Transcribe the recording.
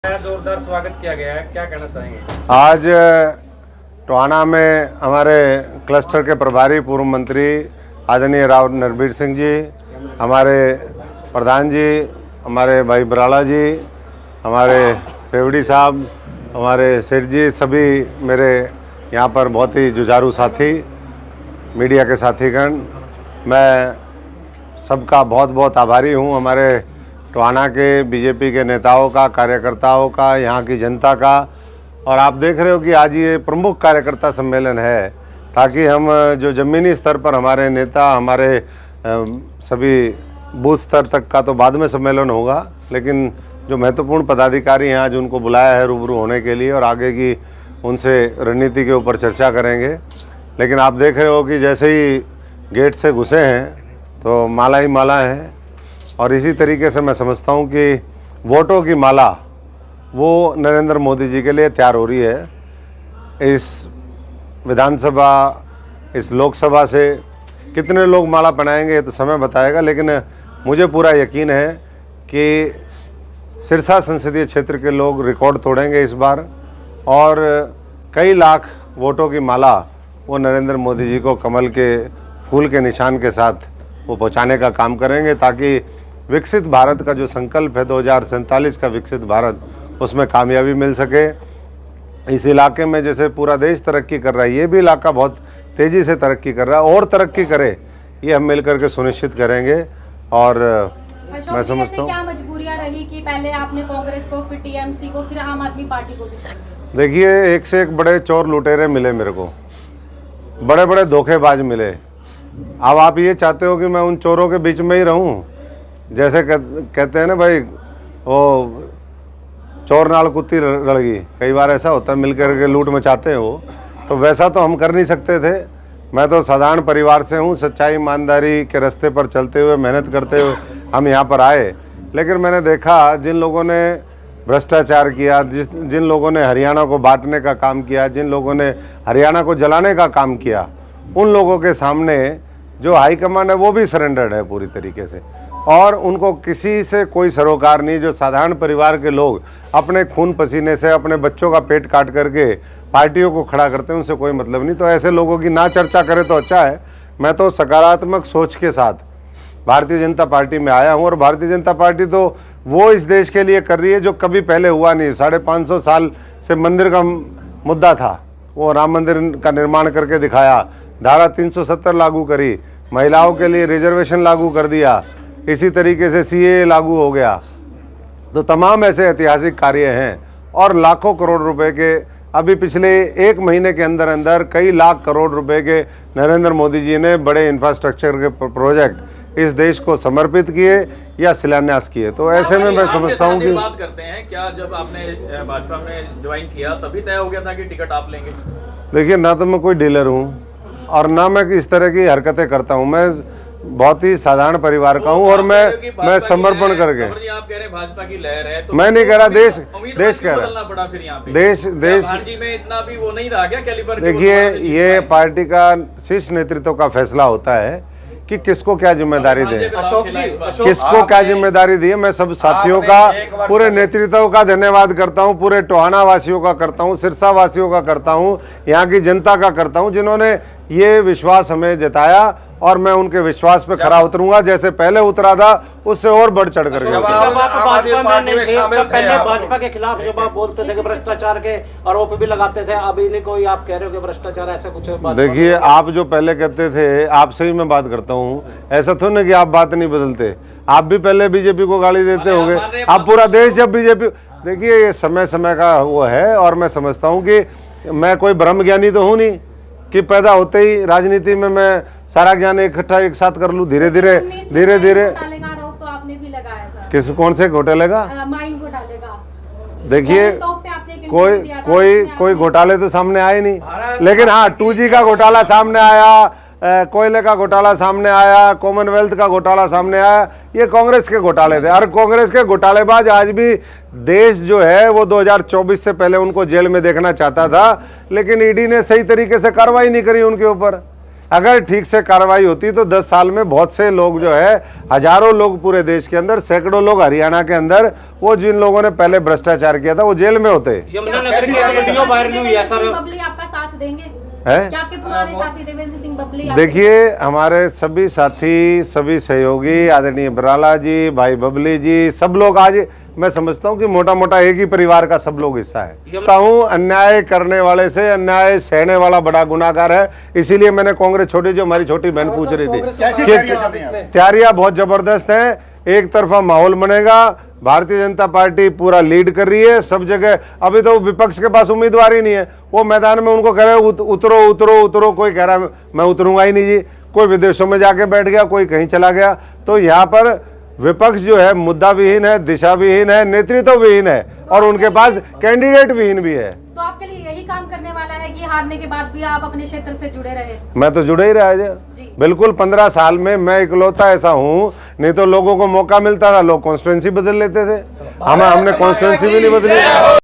जोरदार स्वागत किया गया है, क्या कहना चाहेंगे? आज टोहाना में हमारे क्लस्टर के प्रभारी पूर्व मंत्री आदरणीय राव नरबीर सिंह जी, हमारे प्रधान जी, हमारे भाई बराला जी, हमारे पेवड़ी साहब, हमारे सेठ जी, सभी मेरे यहाँ पर बहुत ही जुझारू साथी, मीडिया के साथीगण, मैं सबका बहुत बहुत आभारी हूँ। हमारे टोहाना के बीजेपी के नेताओं का, कार्यकर्ताओं का, यहाँ की जनता का। और आप देख रहे हो कि आज ये प्रमुख कार्यकर्ता सम्मेलन है ताकि हम जो ज़मीनी स्तर पर हमारे नेता, हमारे सभी बूथ स्तर तक का तो बाद में सम्मेलन होगा, लेकिन जो महत्वपूर्ण पदाधिकारी हैं आज उनको बुलाया है रूबरू होने के लिए और आगे की उनसे रणनीति के ऊपर चर्चा करेंगे। लेकिन आप देख रहे हो कि जैसे ही गेट से घुसे हैं तो माला ही माला है। और इसी तरीके से मैं समझता हूँ कि वोटों की माला वो नरेंद्र मोदी जी के लिए तैयार हो रही है। इस विधानसभा, इस लोकसभा से कितने लोग माला पहनाएंगे ये तो समय बताएगा, लेकिन मुझे पूरा यकीन है कि सिरसा संसदीय क्षेत्र के लोग रिकॉर्ड तोड़ेंगे इस बार और कई लाख वोटों की माला वो नरेंद्र मोदी जी को कमल के फूल के निशान के साथ वो पहुँचाने का काम करेंगे ताकि विकसित भारत का जो संकल्प है 2047 का विकसित भारत, उसमें कामयाबी मिल सके। इस इलाके में जैसे पूरा देश तरक्की कर रहा है, ये भी इलाका बहुत तेज़ी से तरक्की कर रहा है और तरक्की करे, ये हम मिलकर के सुनिश्चित करेंगे। और मैं समझता हूँ क्या मजबूरियां रही कि पहले आपने कांग्रेस को, फिर टीएमसी को, फिर आम आदमी पार्टी को भी? देखिए, एक से एक बड़े चोर लुटेरे मिले मेरे को, बड़े बड़े धोखेबाज मिले। अब आप ये चाहते हो कि मैं उन चोरों के बीच में ही रहूं? जैसे कहते हैं ना भाई, वो चोर नाल कुत्ती रड़गी, कई बार ऐसा होता है, मिलकर के लूट मचाते हैं वो, तो वैसा तो हम कर नहीं सकते थे। मैं तो साधारण परिवार से हूँ, सच्चाई ईमानदारी के रास्ते पर चलते हुए, मेहनत करते हुए हम यहाँ पर आए। लेकिन मैंने देखा जिन लोगों ने भ्रष्टाचार किया, जिन लोगों ने हरियाणा को बांटने का काम किया, जिन लोगों ने हरियाणा को जलाने का काम किया, उन लोगों के सामने जो हाईकमान है वो भी सरेंडर्ड है पूरी तरीके से, और उनको किसी से कोई सरोकार नहीं। जो साधारण परिवार के लोग अपने खून पसीने से अपने बच्चों का पेट काट करके पार्टियों को खड़ा करते हैं, उनसे कोई मतलब नहीं। तो ऐसे लोगों की ना चर्चा करें तो अच्छा है। मैं तो सकारात्मक सोच के साथ भारतीय जनता पार्टी में आया हूँ और भारतीय जनता पार्टी तो वो इस देश के लिए कर रही है जो कभी पहले हुआ नहीं। 550 साल से मंदिर का मुद्दा था, वो राम मंदिर का निर्माण करके दिखाया, धारा 370 लागू करी, महिलाओं के लिए रिजर्वेशन लागू कर दिया, इसी तरीके से सीए लागू हो गया। तो तमाम ऐसे ऐतिहासिक कार्य हैं और लाखों करोड़ रुपए के अभी पिछले एक महीने के अंदर अंदर कई लाख करोड़ रुपए के नरेंद्र मोदी जी ने बड़े इंफ्रास्ट्रक्चर के प्रोजेक्ट इस देश को समर्पित किए या शिलान्यास किए। तो ऐसे में मैं समझता हूँ कि बात करते हैं, क्या जब आपने भाजपा में ज्वाइन किया तभी तय हो गया था कि टिकट आप लेंगे? देखिए, ना तो मैं कोई डीलर हूँ और ना मैं इस तरह की हरकतें करता हूँ। मैं बहुत ही साधारण परिवार का हूँ और मैं समर्पण करके। आप कह रहे हैं भाजपा की लहर है, तो मैं नहीं कह रहा, देश कह रहा बदलना पड़ा फिर यहाँ पे। देश भारती में इतना भी वो नहीं रहा क्या कैलिबर? देखिए, ये पार्टी का शीर्ष नेतृत्व का फैसला होता है कि किसको क्या जिम्मेदारी दें, किसको क्या जिम्मेदारी दी है। मैं सब साथियों का, पूरे नेतृत्व का धन्यवाद करता हूं, पूरे टोहाना वासियों का करता हूं, सिरसा वासियों का करता हूं, यहाँ की जनता का करता हूं, जिन्होंने ये विश्वास हमें जताया और मैं उनके विश्वास पे खरा उतरूंगा। जैसे पहले उतरा था उससे और बढ़ चढ़ कर भाजपा के खिलाफ जब आप बोलते थे कि भ्रष्टाचार के आरोप भी लगाते थे, अभी नहीं कोई आप कह रहे हो कि भ्रष्टाचार ऐसा कुछ? देखिए, आप जो पहले कहते थे, आपसे ही मैं बात करता हूँ, ऐसा थोड़ा ना कि आप बात नहीं बदलते। आप भी पहले बीजेपी को गाली देते होंगे, आप पूरा देश जब बीजेपी। देखिए, ये समय समय का वो है और मैं समझता हूँ कि मैं कोई ब्रह्म ज्ञानी तो हूँ नहीं कि पैदा होते ही राजनीति में मैं सारा ज्ञान इकट्ठा एक साथ कर लूँ। धीरे धीरे तो आपने भी लगाया था। किस कौन से घोटाले का? माइंड घोटाले का। देखिए, कोई घोटाले तो सामने आए नहीं, लेकिन हाँ 2G का घोटाला सामने आया, कोयले का घोटाला सामने आया, कॉमनवेल्थ का घोटाला सामने आया। ये कांग्रेस के घोटाले थे और कांग्रेस के घोटालेबाज आज भी देश जो है वो 2024 से पहले उनको जेल में देखना चाहता था, लेकिन ईडी ने सही तरीके से कार्रवाई नहीं करी उनके ऊपर। अगर ठीक से कार्रवाई होती तो 10 साल में बहुत से लोग जो है, हजारों लोग पूरे देश के अंदर, सैकड़ों लोग हरियाणा के अंदर, वो जिन लोगों ने पहले भ्रष्टाचार किया था वो जेल में होते। यमुनानगर की एक वीडियो वायरल हुई है सर। बबली आपका साथ देंगे है? क्या आपके पुराने साथी देवेंद्र सिंह बबली देखिए, हमारे सभी साथी, सभी सहयोगी, आदरणीय बराला जी, भाई बबली जी, सब लोग आज मैं समझता हूँ कि मोटा मोटा एक ही परिवार का सब लोग हिस्सा है। कहता हूँ अन्याय करने वाले से अन्याय सहने वाला बड़ा गुनाहगार है। इसीलिए मैंने कांग्रेस छोड़ी, जो हमारी छोटी बहन पूछ रही थी कि तैयारियां बहुत जबरदस्त हैं। एक तरफा माहौल बनेगा, भारतीय जनता पार्टी पूरा लीड कर रही है सब जगह। अभी तो विपक्ष के पास उम्मीदवार ही नहीं है, वो मैदान में उनको कह रहे उतरो उतरो उतरो, कोई कह रहा है मैं उतरूंगा ही नहीं जी, कोई विदेशों में जाके बैठ गया, कोई कहीं चला गया। तो यहाँ पर विपक्ष जो है मुद्दा विहीन है, दिशा विहीन है, नेतृत्व विहीन है, और उनके पास कैंडिडेट विहीन भी है। तो आपके लिए यही काम करने वाला है कि हारने के बाद भी आप अपने क्षेत्र से जुड़े रहे? मैं तो जुड़े ही रहा है बिल्कुल। 15 साल में मैं इकलौता ऐसा हूँ, नहीं तो लोगों को मौका मिलता था, लोग कॉन्स्टिट्यूंसी बदल लेते थे। हमने कॉन्स्टिट्यूंसी भी नहीं बदली।